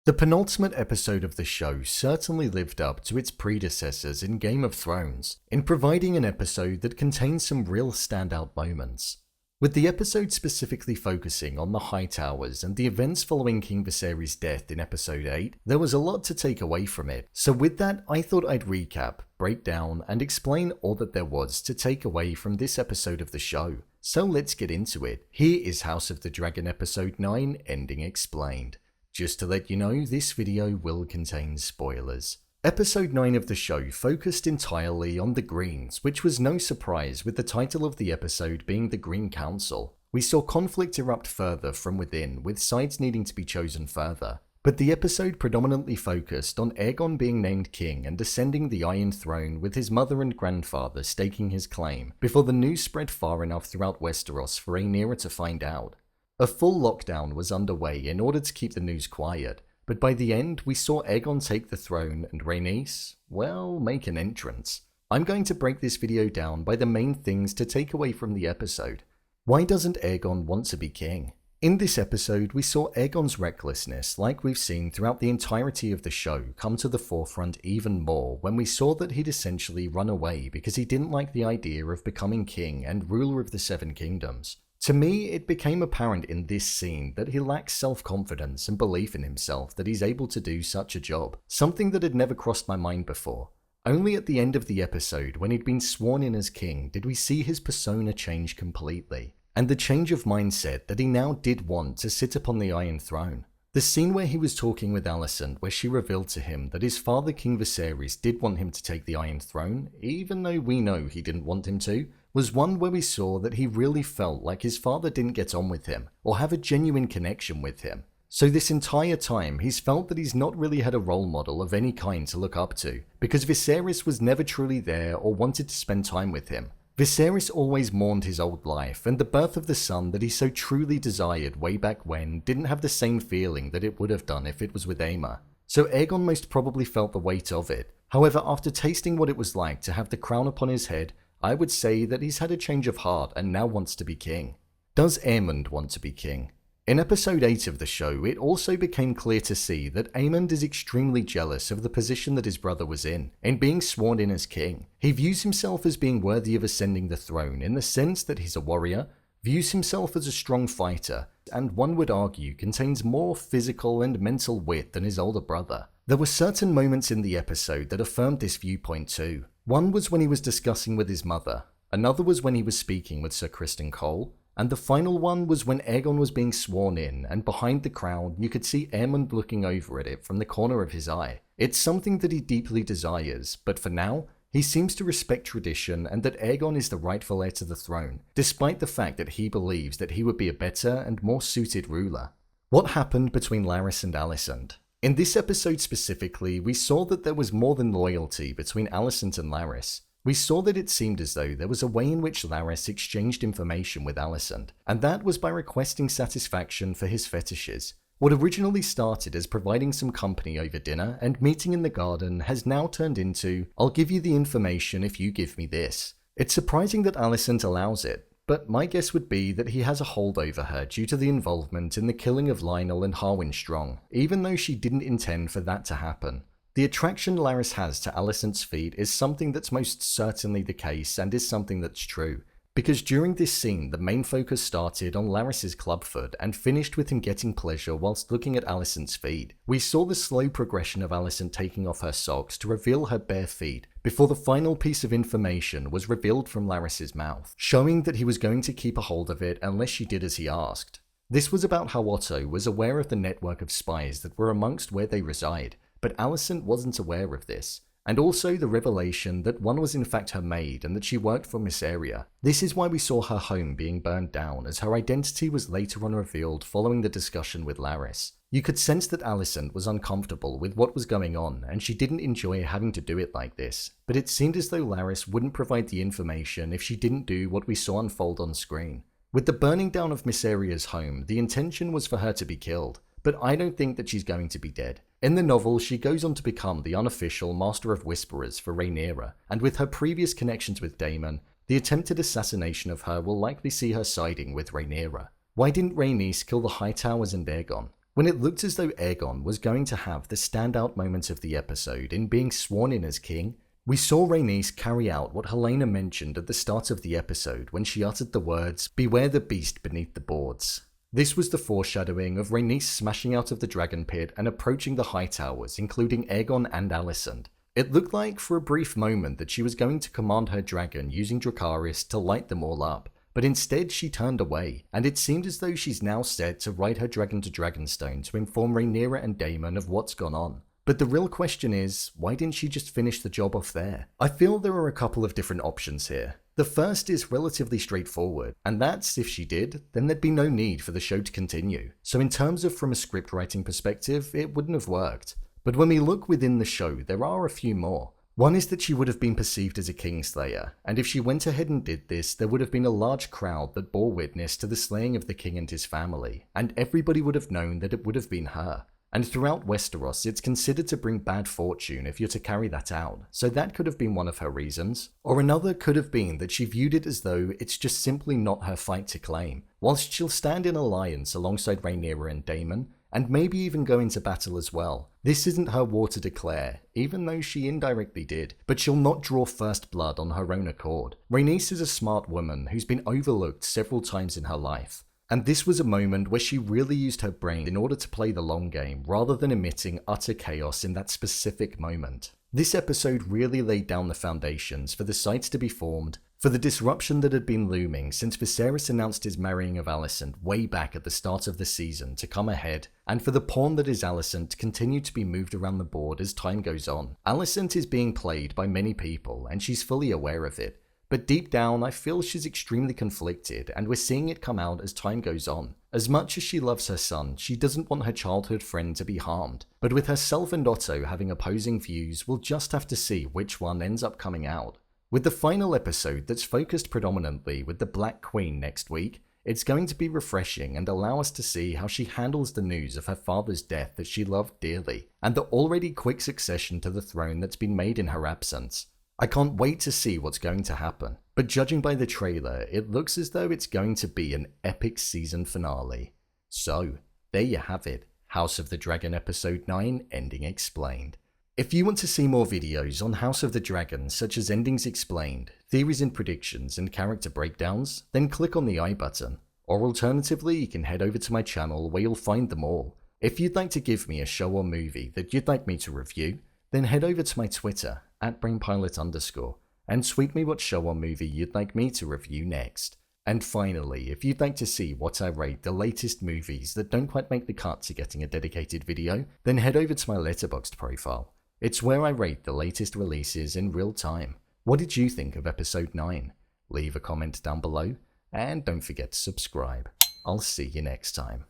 The penultimate episode of the show certainly lived up to its predecessors in Game of Thrones, in providing an episode that contains some real standout moments. With the episode specifically focusing on the Hightowers and the events following King Viserys' death in episode 8, there was a lot to take away from it. So with that, I thought I'd recap, break down, and explain all that there was to take away from this episode of the show. So let's get into it. Here is House of the Dragon episode 9, Ending Explained. Just to let you know, this video will contain spoilers. Episode 9 of the show focused entirely on the Greens, which was no surprise with the title of the episode being the Green Council. We saw conflict erupt further from within, with sides needing to be chosen further. But the episode predominantly focused on Aegon being named king and ascending the Iron Throne, with his mother and grandfather staking his claim, before the news spread far enough throughout Westeros for Rhaenyra to find out. A full lockdown was underway in order to keep the news quiet, but by the end we saw Aegon take the throne and Rhaenys, well, make an entrance. I'm going to break this video down by the main things to take away from the episode. Why doesn't Aegon want to be king? In this episode we saw Aegon's recklessness, like we've seen throughout the entirety of the show, come to the forefront even more when we saw that he'd essentially run away because he didn't like the idea of becoming king and ruler of the Seven Kingdoms. To me, it became apparent in this scene that he lacks self-confidence and belief in himself that he's able to do such a job, something that had never crossed my mind before. Only at the end of the episode, when he'd been sworn in as king, did we see his persona change completely, and the change of mindset that he now did want to sit upon the Iron Throne. The scene where he was talking with Alicent, where she revealed to him that his father King Viserys did want him to take the Iron Throne, even though we know he didn't want him to, was one where we saw that he really felt like his father didn't get on with him, or have a genuine connection with him. So this entire time, he's felt that he's not really had a role model of any kind to look up to, because Viserys was never truly there or wanted to spend time with him. Viserys always mourned his old life, and the birth of the son that he so truly desired way back when didn't have the same feeling that it would have done if it was with Aemond. So Aegon most probably felt the weight of it. However, after tasting what it was like to have the crown upon his head, I would say that he's had a change of heart and now wants to be king. Does Aemond want to be king? In episode 8 of the show, it also became clear to see that Aemond is extremely jealous of the position that his brother was in being sworn in as king. He views himself as being worthy of ascending the throne in the sense that he's a warrior, views himself as a strong fighter, and one would argue contains more physical and mental wit than his older brother. There were certain moments in the episode that affirmed this viewpoint too. One was when he was discussing with his mother, another was when he was speaking with Sir Criston Cole, and the final one was when Aegon was being sworn in, and behind the crowd you could see Aemond looking over at it from the corner of his eye. It's something that he deeply desires, but for now, he seems to respect tradition and that Aegon is the rightful heir to the throne, despite the fact that he believes that he would be a better and more suited ruler. What happened between Larys and Alicent? In this episode specifically, we saw that there was more than loyalty between Allicent and Larys. We saw that it seemed as though there was a way in which Larys exchanged information with Alicent, and that was by requesting satisfaction for his fetishes. What originally started as providing some company over dinner and meeting in the garden has now turned into, "I'll give you the information if you give me this." It's surprising that Alicent allows it, but my guess would be that he has a hold over her due to the involvement in the killing of Lionel and Harwin Strong, even though she didn't intend for that to happen. The attraction Larys has to Alicent's feet is something that's most certainly the case and is something that's true, because during this scene the main focus started on Larys's clubfoot and finished with him getting pleasure whilst looking at Alicent's feet. We saw the slow progression of Alicent taking off her socks to reveal her bare feet, before the final piece of information was revealed from Larys's mouth, showing that he was going to keep a hold of it unless she did as he asked. This was about how Otto was aware of the network of spies that were amongst where they reside, but Alicent wasn't aware of this, and also the revelation that one was in fact her maid and that she worked for Miss Area. This is why we saw her home being burned down, as her identity was later on revealed following the discussion with Larys. You could sense that Alicent was uncomfortable with what was going on, and she didn't enjoy having to do it like this, but it seemed as though Larys wouldn't provide the information if she didn't do what we saw unfold on screen. With the burning down of Miss Aria's home, the intention was for her to be killed, but I don't think that she's going to be dead. In the novel, she goes on to become the unofficial Master of Whisperers for Rhaenyra, and with her previous connections with Daemon, the attempted assassination of her will likely see her siding with Rhaenyra. Why didn't Rhaenys kill the Hightowers and Aegon? When it looked as though Aegon was going to have the standout moment of the episode in being sworn in as king, we saw Rhaenys carry out what Helena mentioned at the start of the episode when she uttered the words, "Beware the beast beneath the boards." This was the foreshadowing of Rhaenys smashing out of the Dragonpit and approaching the Hightowers, including Aegon and Alicent. It looked like for a brief moment that she was going to command her dragon using Dracarys to light them all up, but instead she turned away, and it seemed as though she's now set to ride her dragon to Dragonstone to inform Rhaenyra and Daemon of what's gone on. But the real question is, why didn't she just finish the job off there? I feel there are a couple of different options here. The first is relatively straightforward, and that's if she did, then there'd be no need for the show to continue. So in terms of from a script writing perspective, it wouldn't have worked. But when we look within the show, there are a few more. One is that she would have been perceived as a kingslayer, and if she went ahead and did this, there would have been a large crowd that bore witness to the slaying of the king and his family, and everybody would have known that it would have been her. And throughout Westeros, it's considered to bring bad fortune if you're to carry that out, so that could have been one of her reasons. Or another could have been that she viewed it as though it's just simply not her fight to claim. Whilst she'll stand in alliance alongside Rhaenyra and Daemon, and maybe even go into battle as well, this isn't her war to declare, even though she indirectly did, but she'll not draw first blood on her own accord. Rhaenys is a smart woman who's been overlooked several times in her life. And this was a moment where she really used her brain in order to play the long game, rather than emitting utter chaos in that specific moment. This episode really laid down the foundations for the sides to be formed, for the disruption that had been looming since Viserys announced his marrying of Alicent way back at the start of the season to come ahead, and for the pawn that is Alicent to continue to be moved around the board as time goes on. Alicent is being played by many people, and she's fully aware of it. But deep down, I feel she's extremely conflicted, and we're seeing it come out as time goes on. As much as she loves her son, she doesn't want her childhood friend to be harmed. But with herself and Otto having opposing views, we'll just have to see which one ends up coming out. With the final episode that's focused predominantly with the Black Queen next week, it's going to be refreshing and allow us to see how she handles the news of her father's death that she loved dearly, and the already quick succession to the throne that's been made in her absence. I can't wait to see what's going to happen, but judging by the trailer, it looks as though it's going to be an epic season finale. So, there you have it, House of the Dragon Episode 9 Ending Explained. If you want to see more videos on House of the Dragon such as endings explained, theories and predictions, and character breakdowns, then click on the I button. Or alternatively, you can head over to my channel where you'll find them all. If you'd like to give me a show or movie that you'd like me to review, then head over to my Twitter, @brainpilot_, and tweet me what show or movie you'd like me to review next. And finally, if you'd like to see what I rate the latest movies that don't quite make the cut to getting a dedicated video, then head over to my Letterboxd profile. It's where I rate the latest releases in real time. What did you think of episode 9? Leave a comment down below, and don't forget to subscribe. I'll see you next time.